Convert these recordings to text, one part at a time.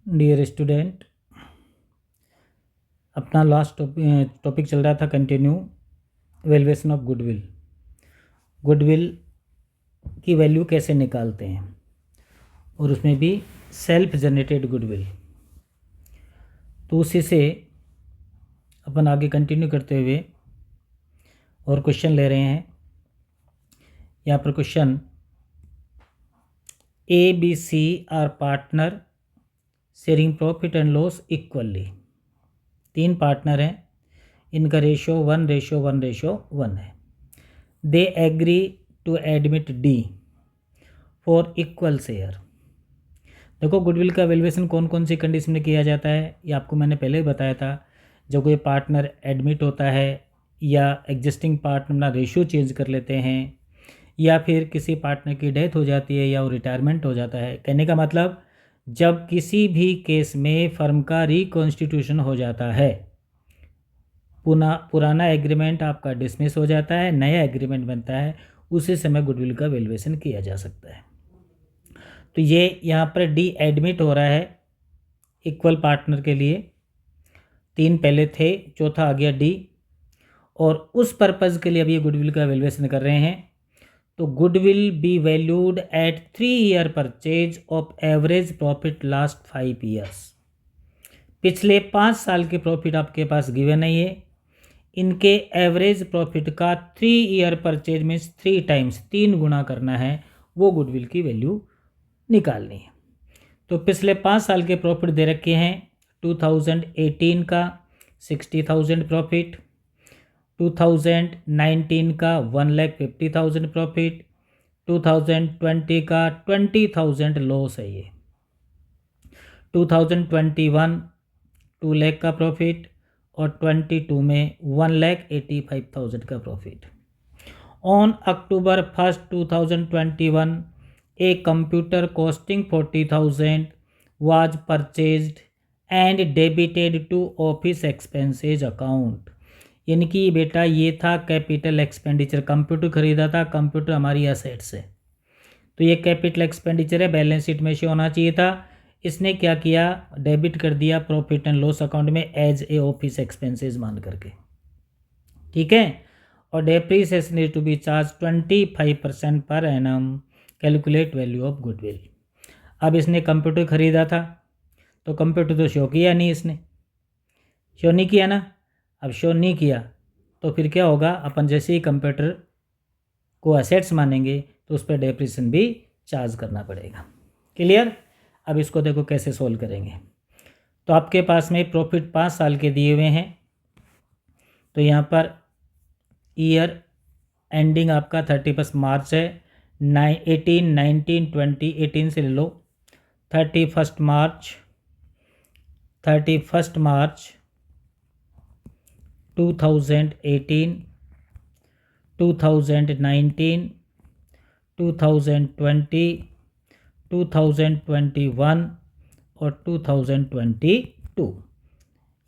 Dear student, अपना last topic चल रहा था continue, valuation of goodwill. Goodwill की वैल्यू कैसे निकालते हैं, और उसमें भी सेल्फ जनरेटेड गुडविल। तो उसी से अपन आगे कंटिन्यू करते हुए और क्वेश्चन ले रहे हैं। यहाँ पर question, A B C are partner sharing profit and loss equally. 3 partner हैं, इनका रेशो 1:1:1 है। They agree to admit D for equal share. देखो, गुडविल का वैल्यूएशन कौन कौन सी कंडीशन में किया जाता है, ये आपको मैंने पहले ही बताया था। जब कोई पार्टनर एडमिट होता है, या एग्जिस्टिंग पार्टनर अपना रेशियो चेंज कर लेते हैं, या फिर किसी पार्टनर की डेथ हो जाती है या वो रिटायरमेंट हो जाता है। कहने का मतलब, जब किसी भी केस में फर्म का रिकॉन्स्टिट्यूशन हो जाता है, पुराना एग्रीमेंट आपका डिसमिस हो जाता है, नया एग्रीमेंट बनता है, उसी समय गुडविल का वैल्यूएशन किया जा सकता है। तो ये यहाँ पर डी एडमिट हो रहा है इक्वल पार्टनर के लिए। 3 पहले थे, चौथा आ गया डी, और उस पर्पज़ के लिए अब ये गुडविल का वैल्यूएशन कर रहे हैं। तो goodwill be valued at 3 year purchase of average profit last 5 years. पिछले 5 साल के प्रॉफिट आपके पास गिवन है, ये इनके एवरेज प्रॉफिट का 3 ईयर परचेज में 3 टाइम्स 3 गुना करना है, वो गुडविल की वैल्यू निकालनी है। तो पिछले 5 साल के प्रॉफिट दे रखे हैं। 2018 का 60,000 प्रॉफिट, 2019 का 1,50,000 प्रॉफिट, 2020 का 20,000 लॉस है ये, 2021 2 लाख का प्रॉफिट, और 22 में 1,85,000 का profit. On October 1, 2021 a computer costing 40,000 was purchased and debited to office expenses account। यानी कि बेटा ये था कैपिटल एक्सपेंडिचर। कंप्यूटर खरीदा था, कंप्यूटर हमारी एसेट्स है, तो ये कैपिटल एक्सपेंडिचर है, बैलेंस शीट में शो होना चाहिए था। इसने क्या किया, डेबिट कर दिया प्रॉफिट एंड लॉस अकाउंट में एज ए ऑफिस एक्सपेंसेस मान करके। ठीक है, और depreciation is to be charge 25% per annum. Calculate value of goodwill. अब इसने कंप्यूटर खरीदा था, तो कंप्यूटर तो शो किया नहीं, इसने शो नहीं किया ना। अब शो नहीं किया तो फिर क्या होगा, अपन जैसे ही कंप्यूटर को एसेट्स मानेंगे तो उस पर डेप्रीसिएशन भी चार्ज करना पड़ेगा। क्लियर। अब इसको देखो कैसे सोल्व करेंगे। तो आपके पास में प्रॉफिट 5 साल के दिए हुए हैं, तो यहाँ पर ईयर एंडिंग आपका 31 मार्च है। 18, 19, 20, 18 से ले लो। 31 मार्च 2018, 2019, 2020, 2021 और 2022,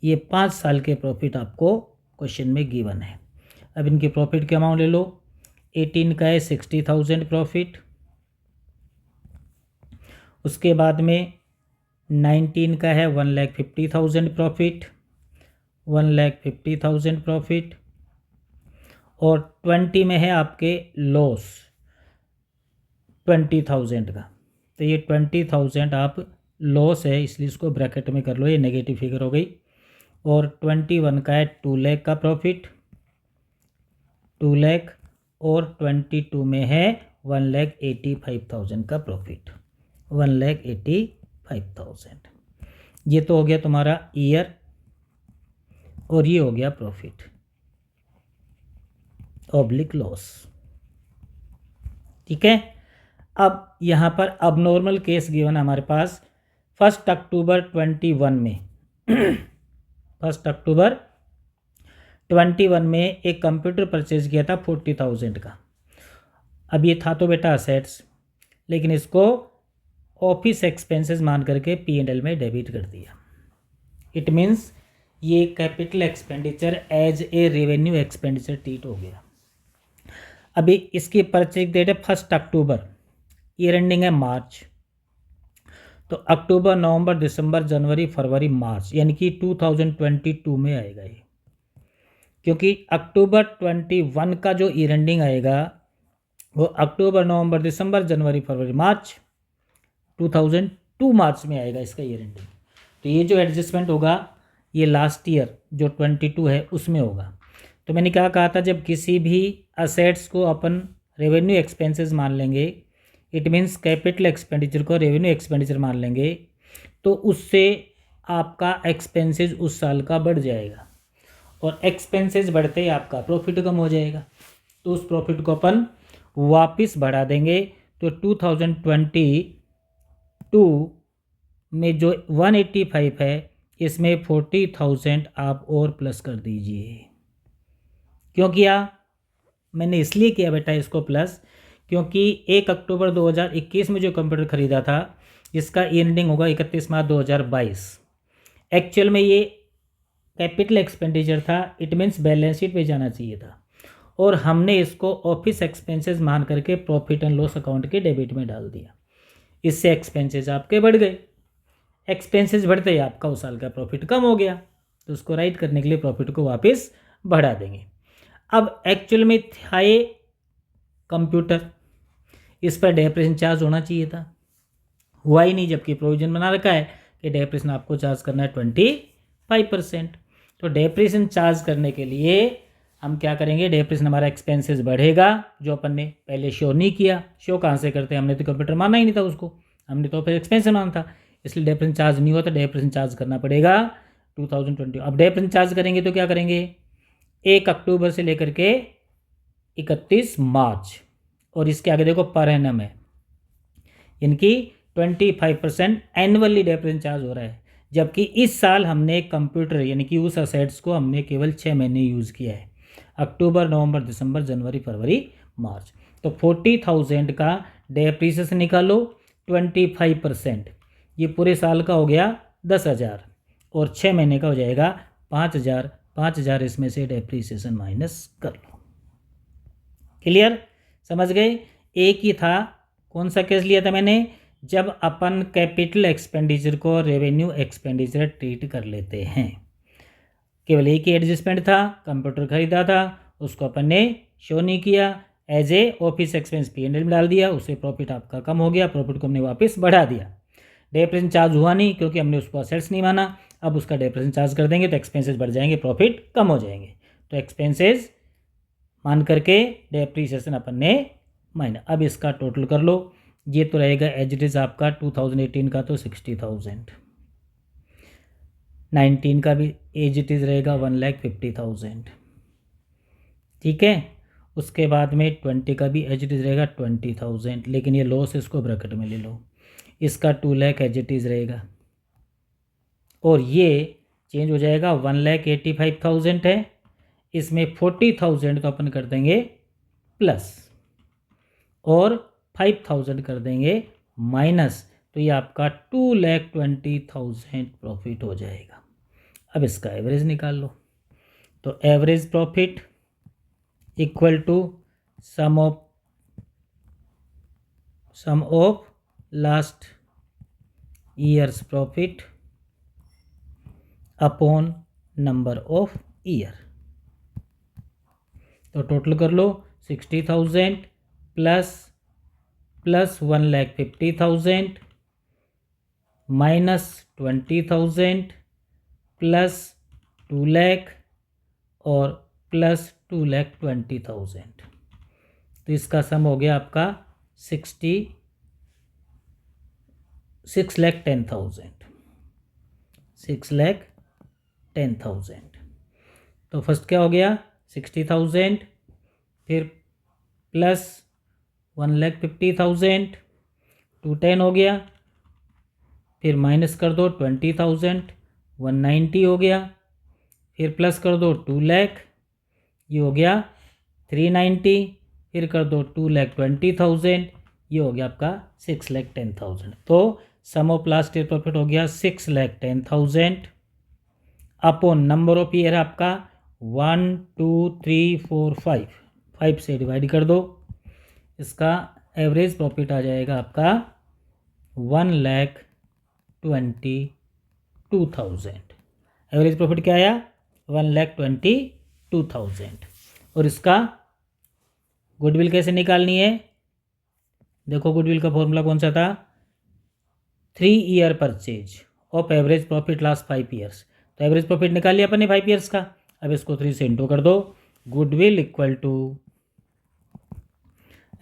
ये 5 साल के प्रॉफिट आपको क्वेश्चन में गिवन है। अब इनके प्रॉफिट के अमाउंट ले लो। 18 का है 60,000 प्रॉफिट, उसके बाद में 19 का है 1,50,000 प्रॉफिट, 1,50,000 प्रॉफिट, और 20 में है आपके लॉस 20,000 का। तो ये 20,000 आप लॉस है, इसलिए इसको ब्रैकेट में कर लो, ये नेगेटिव फिगर हो गई। और 21 का है 2 लाख का प्रॉफिट, 2 लाख, और 22 में है 1,85,000 का प्रॉफिट, 1,85,000। ये तो हो गया तुम्हारा ईयर, और ये हो गया प्रॉफिट ऑब्लिक लॉस। ठीक है। अब यहाँ पर अब नॉर्मल केस गिवन है हमारे पास। 1 अक्टूबर 21 में 1 अक्टूबर 21 में एक कंप्यूटर परचेज किया था 40,000 का। अब ये था तो बेटा असेट्स, लेकिन इसको ऑफिस एक्सपेंसेस मान करके P&L में डेबिट कर दिया। इट मीन्स ये capital expenditure as a revenue expenditure treat हो गया। अभी इसकी परचेज डेट है 1 अक्टूबर, ईयर एंडिंग है मार्च, तो अक्टूबर, नवंबर, दिसंबर, जनवरी, फरवरी, मार्च, यानी कि 2022 में आएगा ये, क्योंकि अक्टूबर 21 का जो ईयर एंडिंग आएगा वो अक्टूबर, नवंबर, दिसंबर, जनवरी, फरवरी, मार्च 2002 मार्च में आएगा इसका ईयर एंडिंग। तो ये जो एडजस्टमेंट होगा ये लास्ट ईयर जो 22 है उसमें होगा। तो मैंने क्या कहा था, जब किसी भी असेट्स को अपन रेवेन्यू एक्सपेंसेस मान लेंगे, इट मीन्स कैपिटल एक्सपेंडिचर को रेवेन्यू एक्सपेंडिचर मान लेंगे, तो उससे आपका एक्सपेंसेस उस साल का बढ़ जाएगा, और एक्सपेंसेस बढ़ते ही आपका प्रॉफिट कम हो जाएगा। तो उस प्रॉफिट को अपन वापस बढ़ा देंगे। तो 2022 में जो 185 है इसमें 40,000 आप और प्लस कर दीजिए। क्यों किया? मैंने इसलिए किया बेटा इसको प्लस, क्योंकि 1 अक्टूबर 2021 में जो कंप्यूटर खरीदा था इसका एंडिंग होगा 31 मार्च 2022। एक्चुअल में ये कैपिटल एक्सपेंडिचर था, इट मीन्स बैलेंस शीट पे जाना चाहिए था, और हमने इसको ऑफिस एक्सपेंसेस मान करके प्रॉफिट एंड लॉस अकाउंट के डेबिट में डाल दिया। इससे एक्सपेंसेस आपके बढ़ गए। एक्सपेंसेस बढ़ते ही आपका उस साल का प्रॉफिट कम हो गया, तो उसको राइट करने के लिए प्रॉफिट को वापस बढ़ा देंगे। अब एक्चुअल में था ये कंप्यूटर, इस पर डेप्रेशन चार्ज होना चाहिए था, हुआ ही नहीं, जबकि प्रोविजन बना रखा है कि डेप्रेशन आपको चार्ज करना है 25%। तो डेप्रेशन चार्ज करने के लिए हम क्या करेंगे, डेप्रेशन हमारा एक्सपेंसेस बढ़ेगा, जो अपन ने पहले शो नहीं किया। शो कहाँ से करते हैं, हमने तो कंप्यूटर माना ही नहीं था उसको, हमने तो फिर एक्सपेंस माना था, इसलिए डेप्रेशन चार्ज नहीं हुआ, तो डेप्रेशन चार्ज करना पड़ेगा 2020। अब डेप्रेशन चार्ज करेंगे तो क्या करेंगे, 1 अक्टूबर से लेकर के 31 मार्च, और इसके आगे देखो पर एनम है, इनकी 25% एनुअली डेप्रेशन चार्ज हो रहा है, जबकि इस साल हमने कंप्यूटर यानी कि उस असेट्स को हमने केवल 6 महीने यूज़ किया है, अक्टूबर, नवंबर, दिसंबर, जनवरी, फरवरी, मार्च। तो 40,000 का डेप्रीसिएशन निकालो, 25%, ये पूरे साल का हो गया 10,000, और 6 महीने का हो जाएगा 5,000। 5,000 इसमें से डेप्रीसिएशन माइनस कर लो। क्लियर, समझ गए? एक ही था, कौन सा केस लिया था मैंने, जब अपन कैपिटल एक्सपेंडिचर को रेवेन्यू एक्सपेंडिचर ट्रीट कर लेते हैं। केवल एक ही एडजस्टमेंट था, कंप्यूटर खरीदा था, उसको अपन ने शो नहीं किया, as a office expense P&L में डाल दिया, उससे प्रॉफिट आपका कम हो गया, प्रॉफिट को हमने वापस बढ़ा दिया। डेप्रेशन चार्ज हुआ नहीं क्योंकि हमने उसको असेट्स नहीं माना, अब उसका डेप्रेशन चार्ज कर देंगे तो एक्सपेंसेस बढ़ जाएंगे, प्रॉफिट कम हो जाएंगे। तो एक्सपेंसेस मान करके डेप्रीसिएशन अपन ने माइनस। अब इसका टोटल कर लो, ये तो रहेगा एज इट इज़ आपका 2018 का तो 60,000, 19 का भी एज इट इज़ रहेगा 1,50,000, ठीक है। उसके बाद में 20 का भी एज इट इज़ रहेगा 20,000, लेकिन ये लॉस इसको ब्रैकेट में ले लो, इसका 2 लाख एज इट इज़ रहेगा, और ये चेंज हो जाएगा 1,85,000 है, इसमें 40,000 तो अपन कर देंगे प्लस, और 5,000 कर देंगे माइनस, तो ये आपका 2,20,000 प्रॉफिट हो जाएगा। अब इसका एवरेज निकाल लो, तो average profit equal to sum of last years profit upon number of year. तो टोटल कर लो, 60,000 प्लस 1,50,000 माइनस 20,000 प्लस 2 लाख और प्लस 2,20,000, तो इसका सम हो गया आपका 6,10,000। तो फर्स्ट क्या हो गया 60,000, फिर प्लस 1,50,000, 210 हो गया, फिर माइनस कर दो 20,000, 190 हो गया, फिर प्लस कर दो 2 लाख, ये हो गया 390, फिर कर दो 2,20,000, ये हो गया आपका 6,10,000। तो sum of last year profit हो गया 6,10,000 अपॉन नंबर ऑफ ईयर आपका 1 2 3 4 5 से डिवाइड कर दो, इसका एवरेज प्रॉफिट आ जाएगा आपका 1,20,000 1,22,000। एवरेज प्रॉफिट क्या आया? 1,22,000। और इसका गुडविल कैसे निकालनी है? देखो गुडविल का फॉर्मूला कौन सा था? 3 year purchase of average profit last 5 years. तो एवरेज प्रॉफिट निकाल लिया अपन ने 5 ईयर्स का। अब इसको 3 से इंटू कर दो। Goodwill equal to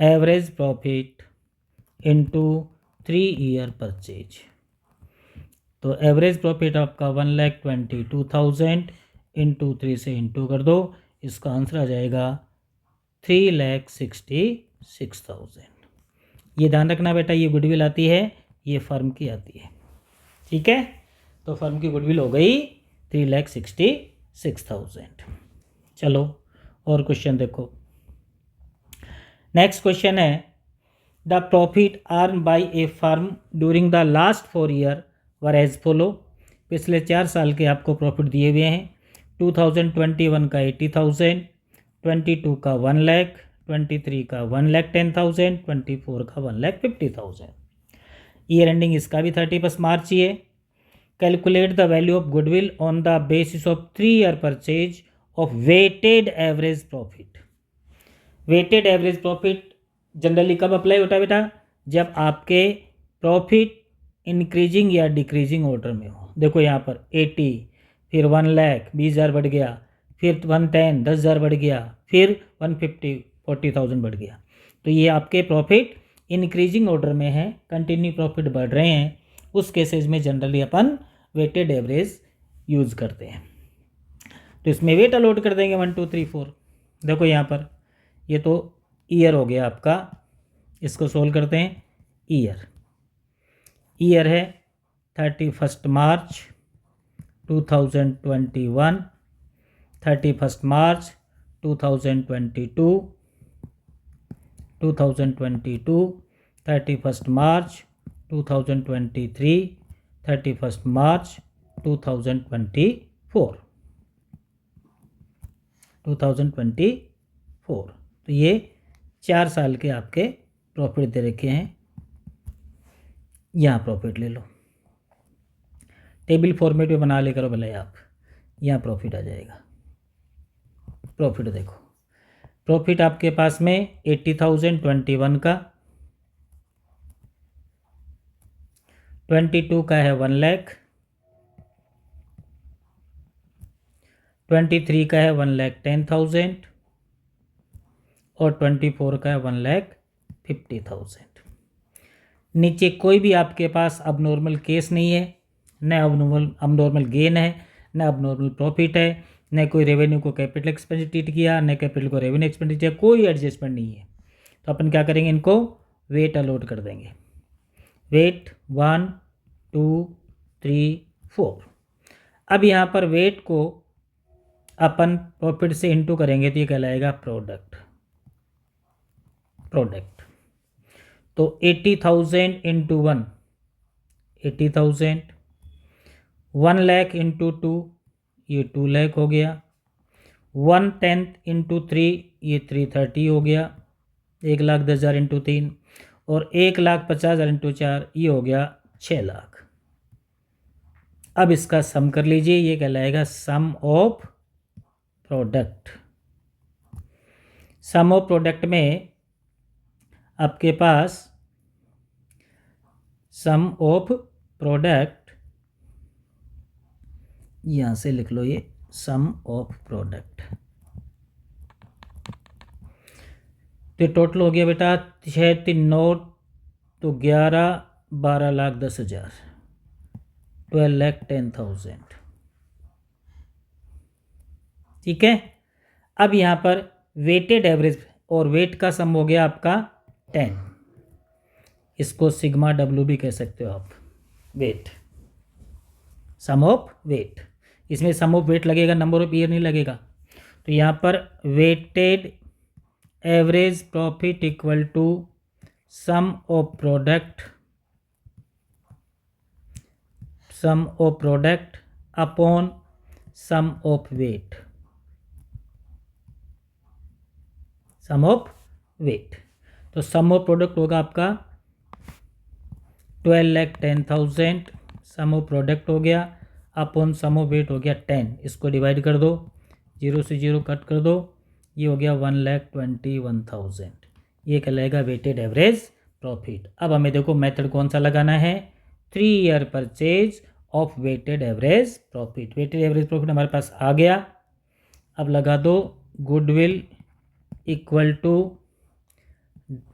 average profit into 3 year purchase. तो एवरेज प्रॉफिट आपका 1,22,000 इंटू 3 से इंटू कर दो। इसका आंसर आ जाएगा 3,66,000। ये ध्यान रखना बेटा, ये गुडविल आती है, ये फर्म की आती है। ठीक है, तो फर्म की गुडविल हो गई 3,66,000। चलो और क्वेश्चन देखो। नेक्स्ट क्वेश्चन है the profit earn by a firm during the last 4 year were as follow. पिछले 4 साल के आपको प्रॉफिट दिए हुए हैं। 2021 का 80,000, 22 का 1 लाख, 23 का 1,10,000, 24 का 1,50,000। ईयर एंडिंग इसका भी 31 मार्च ही है। Calculate the value of goodwill on the basis of 3 year purchase of weighted average profit. Weighted average profit generally कब अप्लाई होता है बेटा? जब आपके प्रॉफिट इंक्रीजिंग या डिक्रीजिंग ऑर्डर में हो। देखो यहाँ पर 80, फिर 1 लाख 20,000 बढ़ गया, फिर 110 10,000 बढ़ गया, फिर 150 40,000 बढ़ गया। तो ये आपके प्रॉफिट इंक्रीजिंग ऑर्डर में है, कंटिन्यू प्रॉफिट बढ़ रहे हैं। उस केसेस में जनरली अपन वेटेड एवरेज यूज़ करते हैं। तो इसमें वेट अलॉट कर देंगे 1 2 3 4। देखो यहाँ पर ये तो ईयर हो गया आपका, इसको सोल्व करते हैं। ईयर है 31 मार्च 2021, 31 मार्च 2022, 31 मार्च 2023, 31 मार्च 2024। तो ये 4 साल के आपके प्रॉफिट दे रखे हैं। यहाँ प्रॉफिट ले लो, टेबल फॉर्मेट में बना ले करो भले आप। यहाँ प्रॉफिट आ जाएगा। प्रॉफिट देखो, प्रॉफिट आपके पास में 80,000 21 का, 22 का है 1 लाख, 23 का है 1,10,000 और 24 का है 1,50,000। नीचे कोई भी आपके पास अबनॉर्मल केस नहीं है, न अबनॉर्मल गेन है, न अबनॉर्मल प्रॉफिट है, न कोई रेवेन्यू को कैपिटल एक्सपेंडिचर ट्रीट किया, न कैपिटल को रेवेन्यू एक्सपेंडिचर, कोई एडजस्टमेंट नहीं है। तो अपन क्या करेंगे, इनको वेट अलॉट कर देंगे। वेट 1 2 3 4। अब यहाँ पर वेट को अपन प्रॉफिट से इंटू करेंगे तो ये कहलाएगा प्रोडक्ट। तो 80,000 इंटू 1 80,000, 1 लाख इंटू 2 ये 2 लाख हो गया, 1/10 इंटू 3 ये 330 हो गया, 1,10,000 इंटू 3, और 1,50,000 इंटू 4 ये हो गया 6 लाख। अब इसका सम कर लीजिए, ये कहलाएगा sum of product. Sum of product में आपके पास सम ऑफ प्रोडक्ट, यहाँ से लिख लो ये सम ऑफ प्रोडक्ट। तो टोटल हो गया बेटा 6 3 9 तो 11 12,10,000, 12,10,000। ठीक है। अब यहाँ पर वेटेड एवरेज और वेट का सम हो गया आपका 10। इसको सिग्मा डब्ल्यू भी कह सकते हो आप। वेट, सम ऑफ वेट, इसमें सम ऑफ वेट लगेगा, नंबर ऑफ ईयर नहीं लगेगा। तो यहाँ पर weighted average profit equal to sum of product upon sum of weight, sum of weight. तो सम ऑफ प्रोडक्ट होगा आपका 12,10,000 सम ऑफ प्रोडक्ट हो गया अपॉन सम ऑफ वेट हो गया 10, इसको डिवाइड कर दो, 0 से 0 कट कर दो, ये हो गया 1,21,000, ये कहलाएगा वेटेड एवरेज प्रॉफिट। अब हमें देखो मेथड कौन सा लगाना है, 3 year purchase of weighted average profit. Weighted average profit हमारे पास आ गया। अब लगा दो goodwill equal to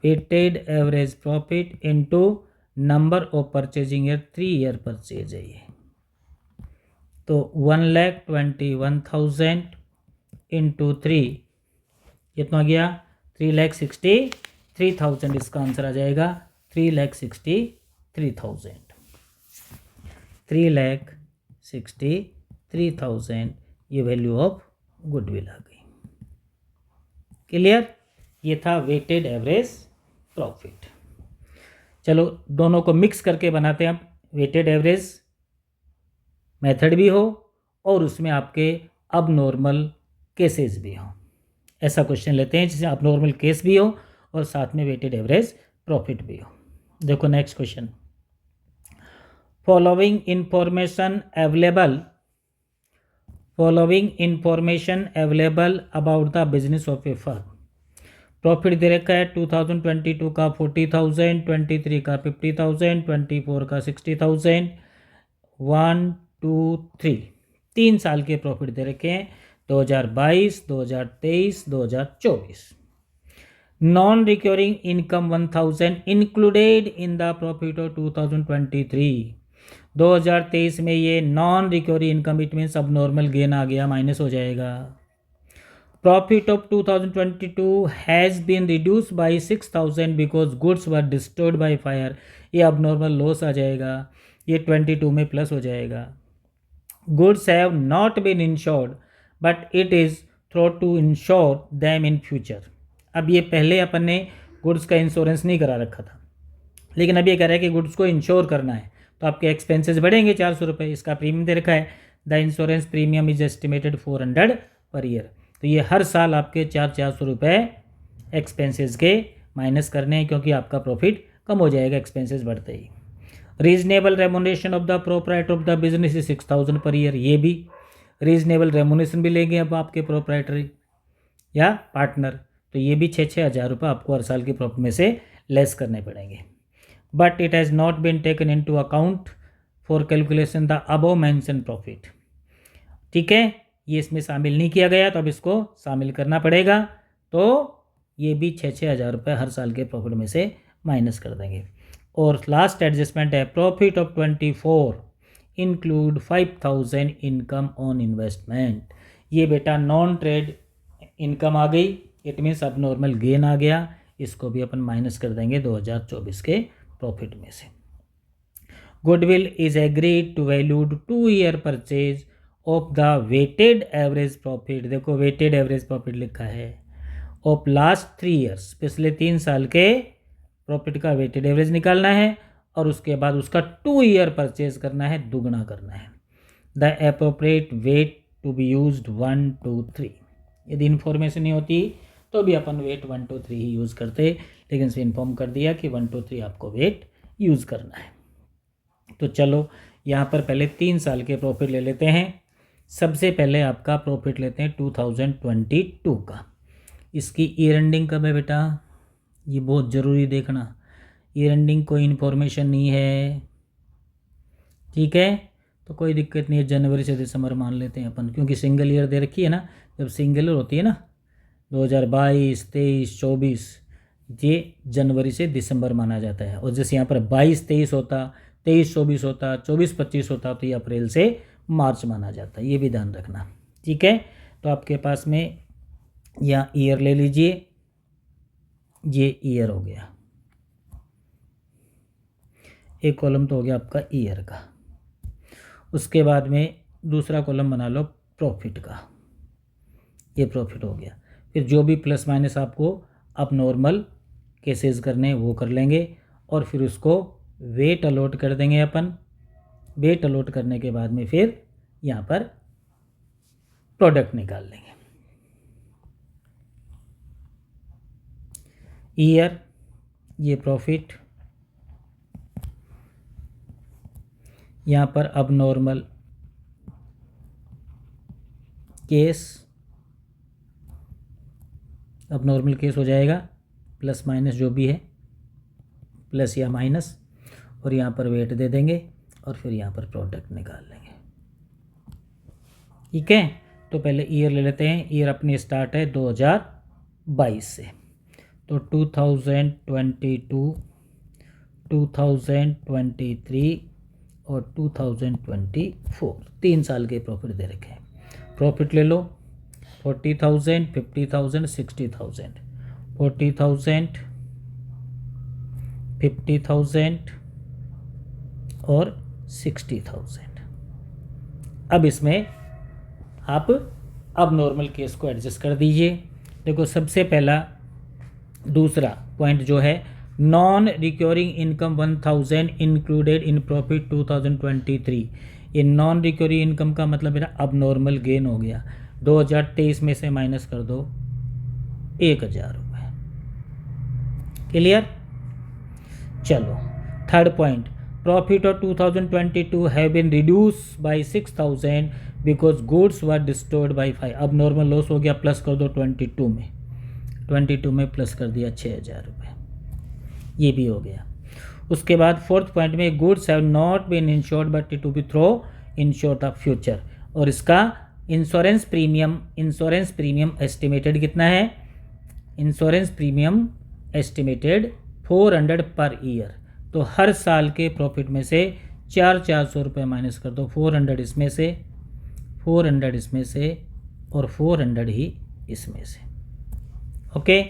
weighted average profit into number of purchasing year, 3 year purchase है ये, तो 1,21,000 इंटू 3 कितना गया, 3,63,000, इसका आंसर आ जाएगा 3,63,000, 3,63,000 ये वैल्यू ऑफ गुडविल आ गई। क्लियर, ये था वेटेड एवरेज प्रॉफिट। चलो दोनों को मिक्स करके बनाते हैं। अब वेटेड एवरेज मेथड भी हो और उसमें आपके अब नॉर्मल केसेस भी हो, ऐसा क्वेश्चन लेते हैं जिसमें अब नॉर्मल केस भी हो और साथ में वेटेड एवरेज प्रॉफिट भी हो। देखो next question, following information available about the business of a firm. Profit दे रखा है 2022 का 40,000, 23 का 50,000, 24 का 60,000, 1 2 3 3 साल के प्रॉफिट दे रखे हैं, 2022, 2023, 2024। Non recurring income 1,000 included in the profit of 2023। 2023 में ये non recovery income, it means अब नॉर्मल गेन आ गया, माइनस हो जाएगा। Profit of 2022 has been reduce by 6,000 because goods were destroyed by fire, ये अब नॉर्मल लॉस आ जाएगा, ये 22 में प्लस हो जाएगा। Goods have not been insured but it is thought to insure them in future. अब ये पहले अपन ने गुड्स का इंश्योरेंस नहीं करा रखा था, लेकिन अब ये कह रहा है कि गुड्स को इंश्योर करना है, तो आपके एक्सपेंसेस बढ़ेंगे 400 रुपये। इसका प्रीमियम दे रखा है, the insurance premium is estimated 400 per year, तो ये हर साल आपके 400 रुपये एक्सपेंसेस के माइनस करने हैं, क्योंकि आपका प्रॉफिट कम हो जाएगा एक्सपेंसेस बढ़ते ही। Reasonable remuneration of the proprietor of the business is 6,000 per year, ये भी रीजनेबल रेमुनेशन भी लेंगे अब आपके प्रोप्राइटरी या पार्टनर, तो ये भी 6,000 रुपये आपको हर साल के प्रॉफिट में से लेस करने पड़ेंगे। But it has not been taken into account for calculation the above mentioned profit. ठीक है, ये इसमें शामिल नहीं किया गया, तो अब इसको शामिल करना पड़ेगा, तो ये भी 6,000 रुपये हर साल के प्रॉफिट में से माइनस कर देंगे। और लास्ट एडजस्टमेंट है profit of 24 include 5,000 income on investment. ये बेटा नॉन ट्रेड इनकम आ गई, इट मीन्स अब नॉर्मल गेन आ गया, इसको भी अपन माइनस कर देंगे 2024 के प्रॉफिट में से। Goodwill is agreed to valued 2 year purchase of the weighted average profit. देखो वेटेड एवरेज प्रॉफिट लिखा है, ऑफ लास्ट 3 ईयर्स, पिछले 3 साल के प्रॉफिट का वेटेड एवरेज निकालना है और उसके बाद उसका 2 ईयर परचेज करना है, दुगना करना है। The appropriate weight to be used 1 2 3। यदि इन्फॉर्मेशन नहीं होती तो भी अपन वेट 1 2 3 ही यूज़ करते, लेकिन इसे इन्फॉर्म कर दिया कि 1 2 3 आपको वेट यूज़ करना है। तो चलो यहाँ पर पहले 3 साल के प्रॉफिट ले लेते हैं। सबसे पहले आपका प्रॉफिट लेते हैं 2022 का। इसकी ईयर एंडिंग कब है बेटा, ये बहुत ज़रूरी देखना, ईयर एंडिंग कोई इन्फॉर्मेशन नहीं है, ठीक है, तो कोई दिक्कत नहीं है, जनवरी से दिसंबर मान लेते हैं अपन, क्योंकि सिंगल ईयर दे रखी है ना, जब सिंगल ईयर होती है ना 2022, 23, 24, ये जनवरी से दिसंबर माना जाता है। और जैसे यहाँ पर 22, 23 होता, 23, 24 होता, 24, 25 होता, तो ये अप्रैल से मार्च माना जाता है, ये भी ध्यान रखना, ठीक है। तो आपके पास में यहाँ ईयर ले लीजिए, ये ईयर हो गया, एक कॉलम तो हो गया आपका ईयर का। उसके बाद में दूसरा कॉलम बना लो प्रॉफिट का, ये प्रॉफिट हो गया। फिर जो भी प्लस माइनस आपको अब नॉर्मल केसेस करने वो कर लेंगे, और फिर उसको वेट अलॉट कर देंगे अपन। वेट अलॉट करने के बाद में फिर यहाँ पर प्रोडक्ट निकाल लेंगे। ईयर, ये प्रॉफिट, यहाँ पर अब नॉर्मल केस, अब नॉर्मल केस हो जाएगा प्लस माइनस जो भी है, प्लस या माइनस, और यहाँ पर वेट दे देंगे और फिर यहाँ पर प्रोडक्ट निकाल लेंगे। ठीक है, तो पहले ईयर ले लेते हैं। ईयर अपनी स्टार्ट है 2022 से, तो 2022, 2023 और 2024, 3 साल के प्रॉफिट दे रखे हैं। प्रॉफिट ले लो 40,000, 50,000, 60,000, 40,000, 50,000 और 60,000। अब इसमें आप अब नॉर्मल केस को एडजस्ट कर दीजिए। देखो सबसे पहला दूसरा पॉइंट जो है, non recurring income 1000 included in profit 2023। ये नॉन रिकरिंग इनकम का मतलब मेरा अब नॉर्मल गेन हो गया। 2023 में से माइनस कर दो 1,000 रुपये। क्लियर? चलो third point, profit of 2022 have been reduce by 6,000 because goods were distorted by 5। अब नॉर्मल लॉस हो गया, प्लस कर दो 22 में प्लस कर दिया 6,000 रुपये, ये भी हो गया। उसके बाद फोर्थ पॉइंट में, goods have not been insured but to be thought insure the future, और इसका इंश्योरेंस प्रीमियम एस्टिमेटेड कितना है? Insurance premium estimated 400 per year. तो हर साल के प्रॉफिट में से 400 रुपये माइनस कर दो, 400 इसमें से, 400 इसमें से और 400 ही इसमें से। ओके,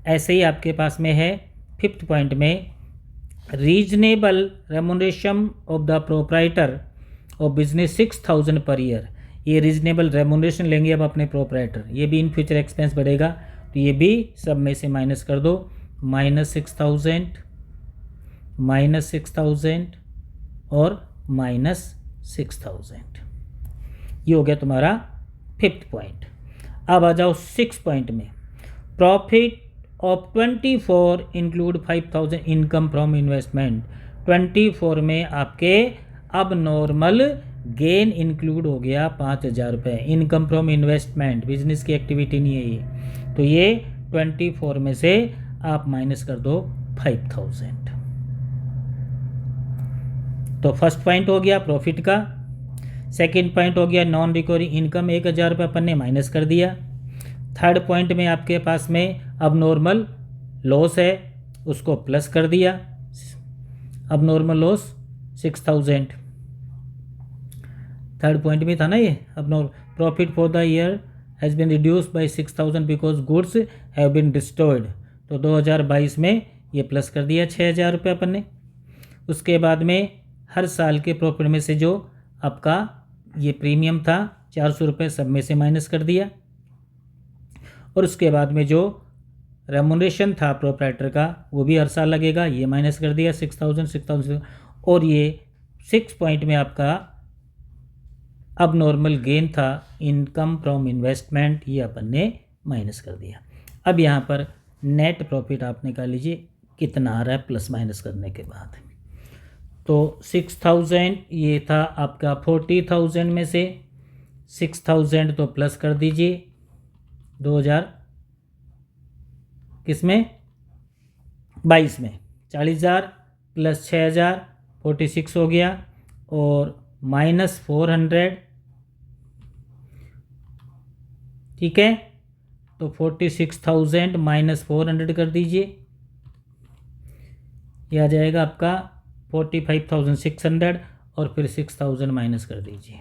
ऐसे ही आपके पास में है फिफ्थ पॉइंट में, reasonable remuneration of the proprietor of business 6,000 per year. ये रीजनेबल रेमुनरेशन लेंगे अब अपने प्रोप्राइटर, ये भी इन फ्यूचर एक्सपेंस बढ़ेगा, तो ये भी सब में से माइनस कर दो, -6,000, -6,000 और -6,000। ये हो गया तुम्हारा फिफ्थ पॉइंट। अब आ जाओ सिक्स पॉइंट में, profit of 24 include 5,000 income from investment. 24 में आपके अब नॉर्मल गेन इंक्लूड हो गया 5,000 रुपये। इनकम फ्रॉम इन्वेस्टमेंट बिजनेस की एक्टिविटी नहीं है ये, तो ये 24 में से आप माइनस कर दो 5,000। तो फर्स्ट पॉइंट हो गया प्रॉफिट का। सेकंड पॉइंट हो गया नॉन रिकरिंग इनकम, 1,000 रुपये अपन ने माइनस कर दिया। थर्ड पॉइंट में आपके पास में अब नॉर्मल लॉस है, उसको प्लस कर दिया, अब नॉर्मल लॉस 6,000। थर्ड पॉइंट में था ना ये, अब profit for the year has been reduced by 6,000 because goods have been destroyed. तो 2022 में ये प्लस कर दिया 6,000 रुपये अपन ने। उसके बाद में हर साल के प्रॉफिट में से जो आपका ये प्रीमियम था 400 रुपये, सब में से माइनस कर दिया। और उसके बाद में जो रेमुनरेशन था प्रोप्राइटर का वो भी हर साल लगेगा, ये माइनस कर दिया 6,000। और ये 6 पॉइंट में आपका अब नॉर्मल गेन था इनकम फ्रॉम इन्वेस्टमेंट, ये अपन ने माइनस कर दिया। अब यहाँ पर नेट प्रॉफिट आप निकाल लीजिए कितना आ रहा है प्लस माइनस करने के बाद। तो 6,000 ये था आपका, 40,000 में से 6,000 तो प्लस कर दीजिए 2,000 किसमें 22 में, 40,000 प्लस 6,000 46 हो गया, और -400, ठीक है। तो 46,000 -400 कर दीजिए, यह आ जाएगा आपका 45,600, और फिर 6,000 माइनस कर दीजिए,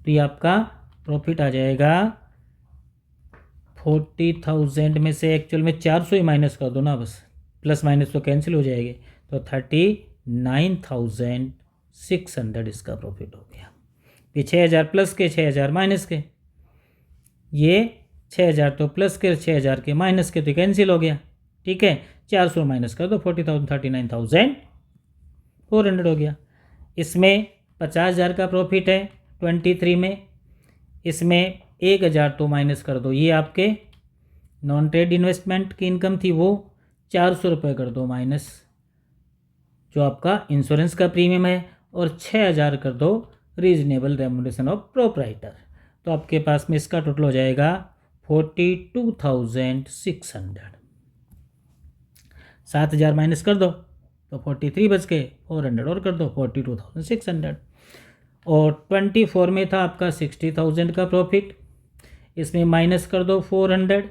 तो ये आपका प्रॉफिट आ जाएगा 40,000 में से एक्चुअल में 400 ही माइनस कर दो ना, बस प्लस माइनस तो कैंसिल हो जाएंगे, तो 39,600 इसका प्रॉफिट हो गया। ये 6,000 प्लस के 6,000 माइनस के, ये 6,000 तो प्लस के 6,000 के माइनस के, तो कैंसिल हो गया, ठीक है। 400 माइनस कर दो 40,000, 39,400 हो गया। इसमें 50,000 का प्रॉफिट है 23 में, इसमें 1,000 तो माइनस कर दो, ये आपके नॉन ट्रेड इन्वेस्टमेंट की इनकम थी, वो 400 रुपये कर दो माइनस जो आपका इंश्योरेंस का प्रीमियम है, और 6,000 कर दो रीजनेबल रेम्यूनरेशन ऑफ प्रोप्राइटर, तो आपके पास में इसका टोटल हो जाएगा 42,600। 7,000 माइनस कर दो तो 43 बच गए, 400 और कर दो 42,600। और 24 में था आपका 60,000 का प्रॉफिट, इसमें माइनस कर दो 400,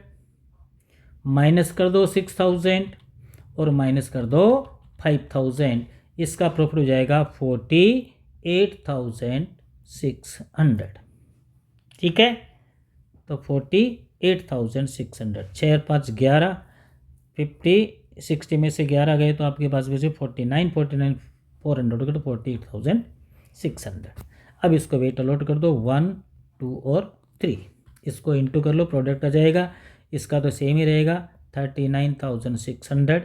माइनस कर दो 6,000 और माइनस कर दो 5,000, इसका प्रॉफिट हो जाएगा 48,600। ठीक है, तो 48,600, 6 और 5 11, 50, 60 में से 11 गए तो आपके पास बचे 49, 400 तो 48,600। अब इसको वेट अलॉट कर दो 1, 2 और 3, इसको इंटू कर लो, प्रोडक्ट आ जाएगा। इसका तो सेम ही रहेगा 39,600,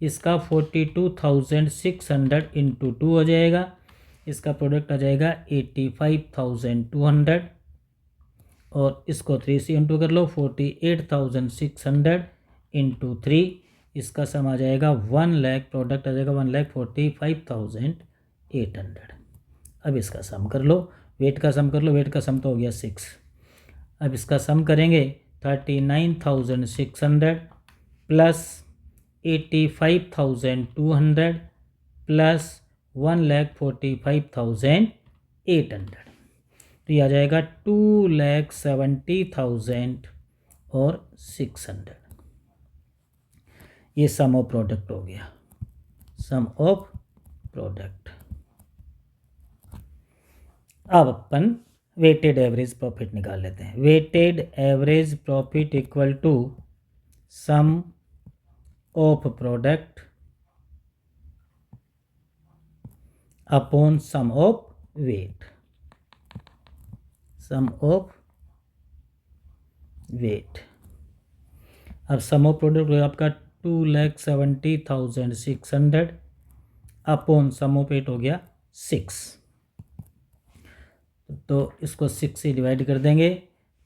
इसका 42,600 इंटू 2 हो जाएगा, इसका प्रोडक्ट आ जाएगा 85,200 और इसको 3 से इंटू कर लो, 48,600 इंटू 3, इसका सम आ जाएगा 1 लाख, प्रोडक्ट आ जाएगा 1,45,800। अब इसका सम कर लो, वेट का सम कर लो, वेट का सम तो हो गया 6। अब इसका सम करेंगे 39,600 प्लस 85,200 प्लस 1,45,800, तो ये आ जाएगा 2,70,000 और 600। ये सम ऑफ प्रोडक्ट हो गया, सम ऑफ प्रोडक्ट। अब अपन वेटेड एवरेज प्रॉफिट निकाल लेते हैं। Weighted average profit equal to sum of product upon sum of weight, sum of weight. अब सम ऑफ प्रोडक्ट आपका 2,70,600 अपॉन सम ऑफ वेट हो गया 6, तो इसको 6 से डिवाइड कर देंगे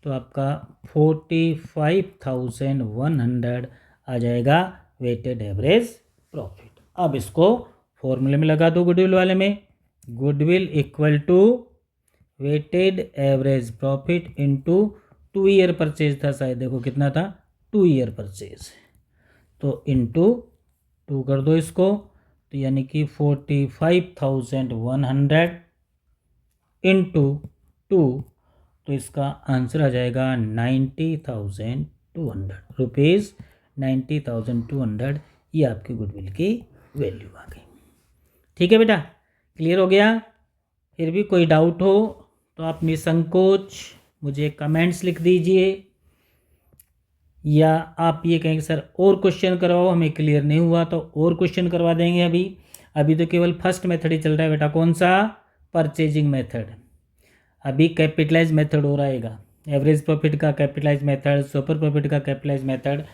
तो आपका 45,100 आ जाएगा वेटेड एवरेज प्रॉफिट। अब इसको फॉर्मूले में लगा दो गुडविल वाले में, goodwill equal to weighted average profit into 2 year purchase था शायद, देखो कितना था 2 ईयर परचेज, तो इनटू 2 कर दो इसको, तो यानी कि 45,100 इंटू 2, तो इसका आंसर आ जाएगा 90,200 रुपीज़, 90,200 ये आपकी गुडविल की वैल्यू आ गई। ठीक है बेटा, क्लियर हो गया? फिर भी कोई डाउट हो तो आप निसंकोच मुझे कमेंट्स लिख दीजिए, या आप ये कहेंगे सर और क्वेश्चन करवाओ, हमें क्लियर नहीं हुआ तो और क्वेश्चन करवा देंगे। अभी तो केवल फर्स्ट मेथड ही चल रहा है बेटा, कौन सा? Purchasing method. अभी कैपिटलाइज मेथड हो रहेगा, एवरेज प्रॉफिट का कैपिटलाइज मेथड, सुपर प्रॉफिट का कैपिटलाइज मेथड।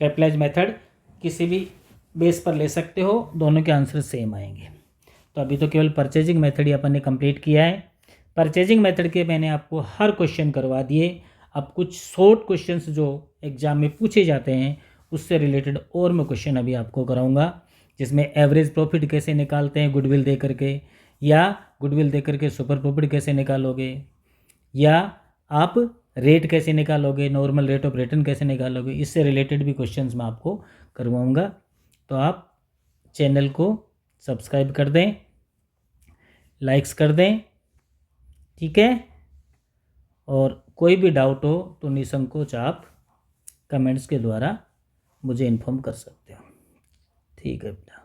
कैपिटलाइज मेथड किसी भी बेस पर ले सकते हो, दोनों के आंसर सेम आएंगे। तो अभी तो केवल परचेजिंग मेथड ही अपन ने कंप्लीट किया है। परचेजिंग मेथड के मैंने आपको हर क्वेश्चन करवा दिए। अब कुछ शॉर्ट क्वेश्चंस जो एग्जाम में पूछे जाते हैं उससे रिलेटेड और मैं क्वेश्चन अभी आपको कराऊंगा, जिसमें एवरेज प्रॉफिट कैसे निकालते हैं गुडविल दे करके, या गुडविल दे करके सुपर प्रॉफिट कैसे निकालोगे, या आप रेट कैसे निकालोगे, नॉर्मल रेट ऑफ रिटर्न कैसे निकालोगे, इससे रिलेटेड भी क्वेश्चंस मैं आपको करवाऊंगा। तो आप चैनल को सब्सक्राइब कर दें, लाइक्स कर दें, ठीक है? और कोई भी डाउट हो तो निसंकोच आप कमेंट्स के द्वारा मुझे इन्फॉर्म कर सकते हो। ठीक है बेटा।